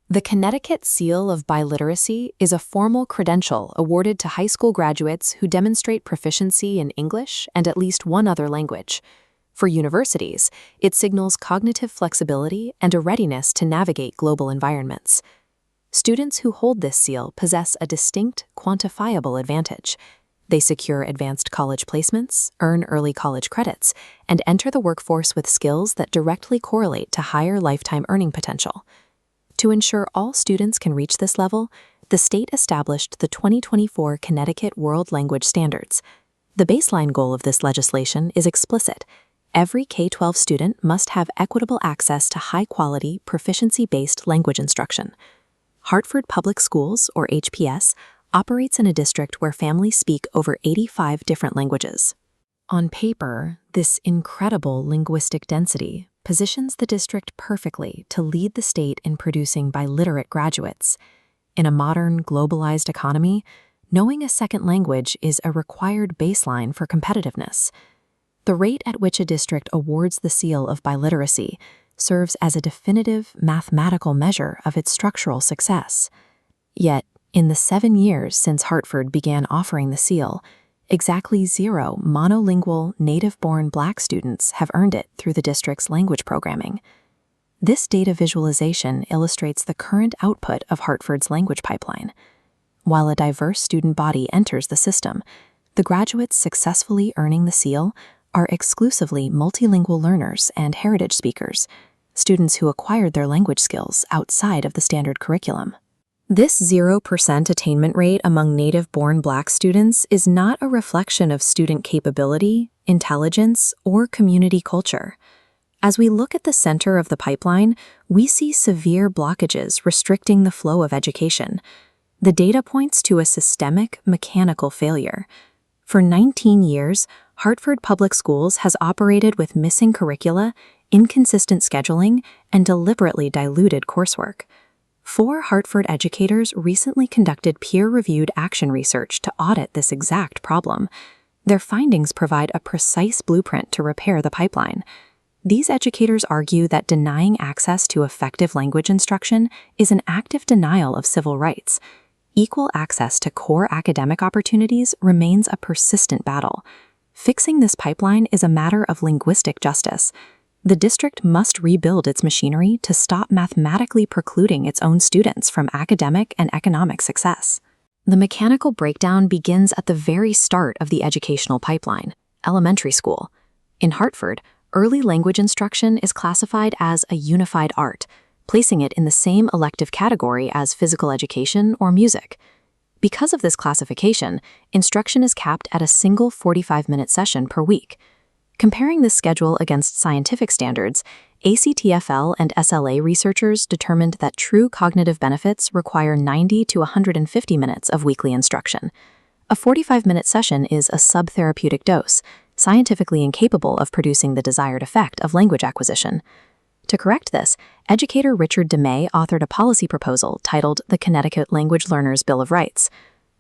The Connecticut Seal of Biliteracy is a formal credential awarded to high school graduates who demonstrate proficiency in English and at least one other language. For universities, it signals cognitive flexibility and a readiness to navigate global environments. Students who hold this seal possess a distinct, quantifiable advantage. They secure advanced college placements, earn early college credits, and enter the workforce with skills that directly correlate to higher lifetime earning potential. To ensure all students can reach this level, the state established the 2024 Connecticut World Language Standards. The baseline goal of this legislation is explicit. Every K-12 student must have equitable access to high-quality, proficiency-based language instruction. Hartford Public Schools, or HPS, operates in a district where families speak over 85 different languages. On paper, this incredible linguistic density positions the district perfectly to lead the state in producing biliterate graduates. In a modern, globalized economy, knowing a second language is a required baseline for competitiveness. The rate at which a district awards the seal of biliteracy serves as a definitive mathematical measure of its structural success. Yet, in the 7 years since Hartford began offering the seal, exactly 0 monolingual, native-born Black students have earned it through the district's language programming. This data visualization illustrates the current output of Hartford's language pipeline. While a diverse student body enters the system, the graduates successfully earning the seal are exclusively multilingual learners and heritage speakers, students who acquired their language skills outside of the standard curriculum. This 0% attainment rate among native-born Black students is not a reflection of student capability, intelligence, or community culture. As we look at the center of the pipeline, we see severe blockages restricting the flow of education. The data points to a systemic, mechanical failure. For 19 years, Hartford Public Schools has operated with missing curricula, inconsistent scheduling, and deliberately diluted coursework. 4 Hartford educators recently conducted peer-reviewed action research to audit this exact problem. Their findings provide a precise blueprint to repair the pipeline. These educators argue that denying access to effective language instruction is an active denial of civil rights. Equal access to core academic opportunities remains a persistent battle. Fixing this pipeline is a matter of linguistic justice. The district must rebuild its machinery to stop mathematically precluding its own students from academic and economic success. The mechanical breakdown begins at the very start of the educational pipeline, elementary school. In Hartford, early language instruction is classified as a unified art, placing it in the same elective category as physical education or music. Because of this classification, instruction is capped at a single 45-minute session per week. Comparing this schedule against scientific standards, ACTFL and SLA researchers determined that true cognitive benefits require 90 to 150 minutes of weekly instruction. A 45-minute session is a subtherapeutic dose, scientifically incapable of producing the desired effect of language acquisition. To correct this, educator Richard DeMay authored a policy proposal titled the Connecticut Language Learners Bill of Rights.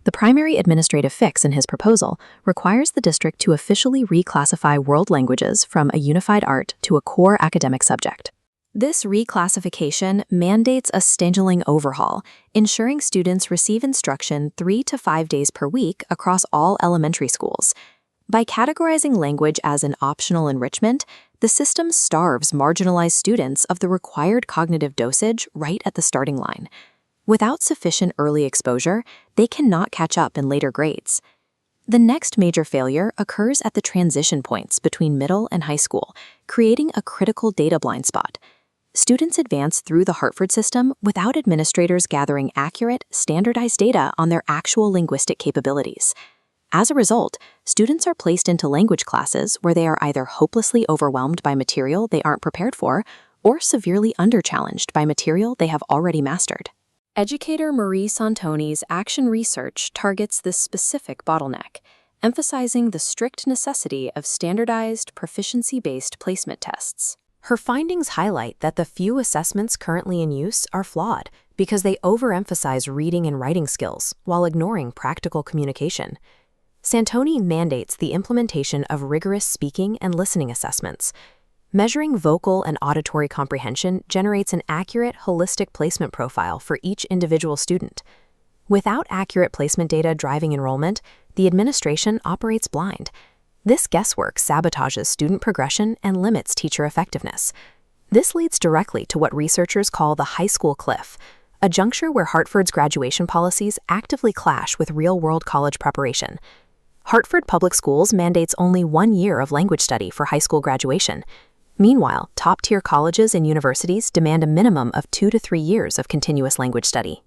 The primary administrative fix in his proposal requires the district to officially reclassify world languages from a unified art to a core academic subject. This reclassification mandates a scheduling overhaul, ensuring students receive instruction 3 to 5 days per week across all elementary schools. By categorizing language as an optional enrichment, the system starves marginalized students of the required cognitive dosage right at the starting line. Without sufficient early exposure, they cannot catch up in later grades. The next major failure occurs at the transition points between middle and high school, creating a critical data blind spot. Students advance through the Hartford system without administrators gathering accurate, standardized data on their actual linguistic capabilities. As a result, students are placed into language classes where they are either hopelessly overwhelmed by material they aren't prepared for or severely underchallenged by material they have already mastered. Educator Marie Santoni's action research targets this specific bottleneck, emphasizing the strict necessity of standardized, proficiency-based placement tests. Her findings highlight that the few assessments currently in use are flawed because they overemphasize reading and writing skills while ignoring practical communication. Santoni mandates the implementation of rigorous speaking and listening assessments. Measuring vocal and auditory comprehension generates an accurate, holistic placement profile for each individual student. Without accurate placement data driving enrollment, the administration operates blind. This guesswork sabotages student progression and limits teacher effectiveness. This leads directly to what researchers call the high school cliff, a juncture where Hartford's graduation policies actively clash with real-world college preparation. Hartford Public Schools mandates only 1 year of language study for high school graduation. Meanwhile, top-tier colleges and universities demand a minimum of 2 to 3 years of continuous language study.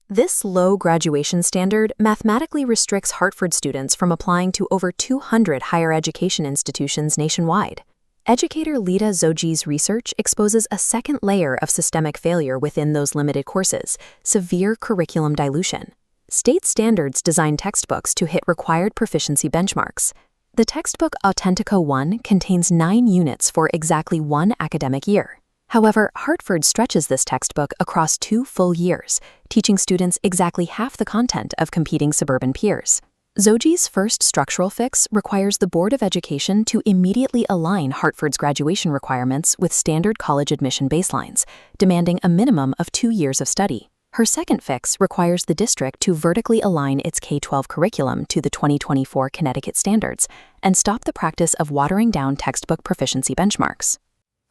This low graduation standard mathematically restricts Hartford students from applying to over 200 higher education institutions nationwide. Educator Lita Zoji's research exposes a second layer of systemic failure within those limited courses: severe curriculum dilution. State standards design textbooks to hit required proficiency benchmarks. The textbook Autentico 1 contains 9 units for exactly 1 academic year. However, Hartford stretches this textbook across 2 full years, teaching students exactly half the content of competing suburban peers. Zoji's first structural fix requires the Board of Education to immediately align Hartford's graduation requirements with standard college admission baselines, demanding a minimum of 2 years of study. Her second fix requires the district to vertically align its K-12 curriculum to the 2024 Connecticut standards and stop the practice of watering down textbook proficiency benchmarks.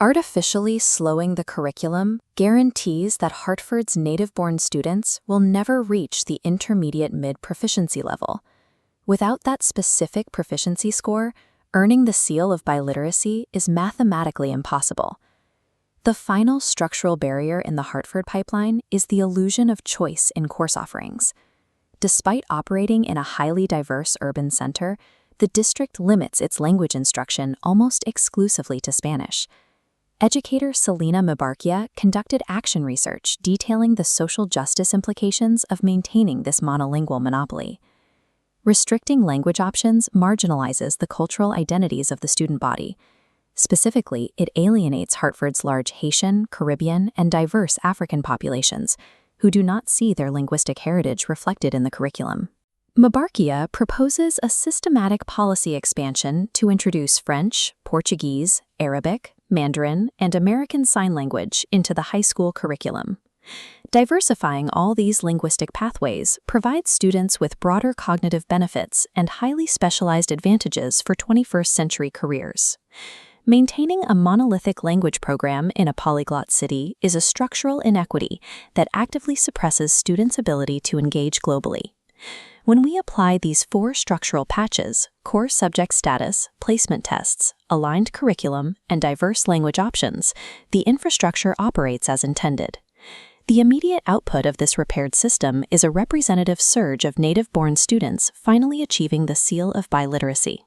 Artificially slowing the curriculum guarantees that Hartford's native-born students will never reach the intermediate mid-proficiency level. Without that specific proficiency score, earning the Seal of Biliteracy is mathematically impossible. The final structural barrier in the Hartford pipeline is the illusion of choice in course offerings. Despite operating in a highly diverse urban center, the district limits its language instruction almost exclusively to Spanish. Educator Selena Mabarkia conducted action research detailing the social justice implications of maintaining this monolingual monopoly. Restricting language options marginalizes the cultural identities of the student body. Specifically, it alienates Hartford's large Haitian, Caribbean, and diverse African populations, who do not see their linguistic heritage reflected in the curriculum. Mabarkia proposes a systematic policy expansion to introduce French, Portuguese, Arabic, Mandarin, and American Sign Language into the high school curriculum. Diversifying all these linguistic pathways provides students with broader cognitive benefits and highly specialized advantages for 21st century careers. Maintaining a monolithic language program in a polyglot city is a structural inequity that actively suppresses students' ability to engage globally. When we apply these 4 structural patches, core subject status, placement tests, aligned curriculum, and diverse language options, the infrastructure operates as intended. The immediate output of this repaired system is a representative surge of native-born students finally achieving the Seal of Biliteracy.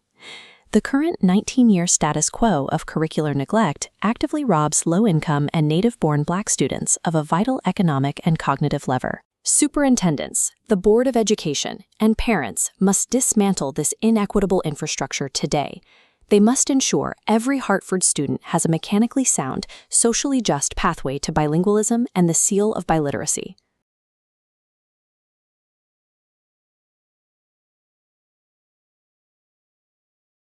The current 19-year status quo of curricular neglect actively robs low-income and native-born Black students of a vital economic and cognitive lever. Superintendents, the Board of Education, and parents must dismantle this inequitable infrastructure today. They must ensure every Hartford student has a mechanically sound, socially just pathway to bilingualism and the Seal of Biliteracy.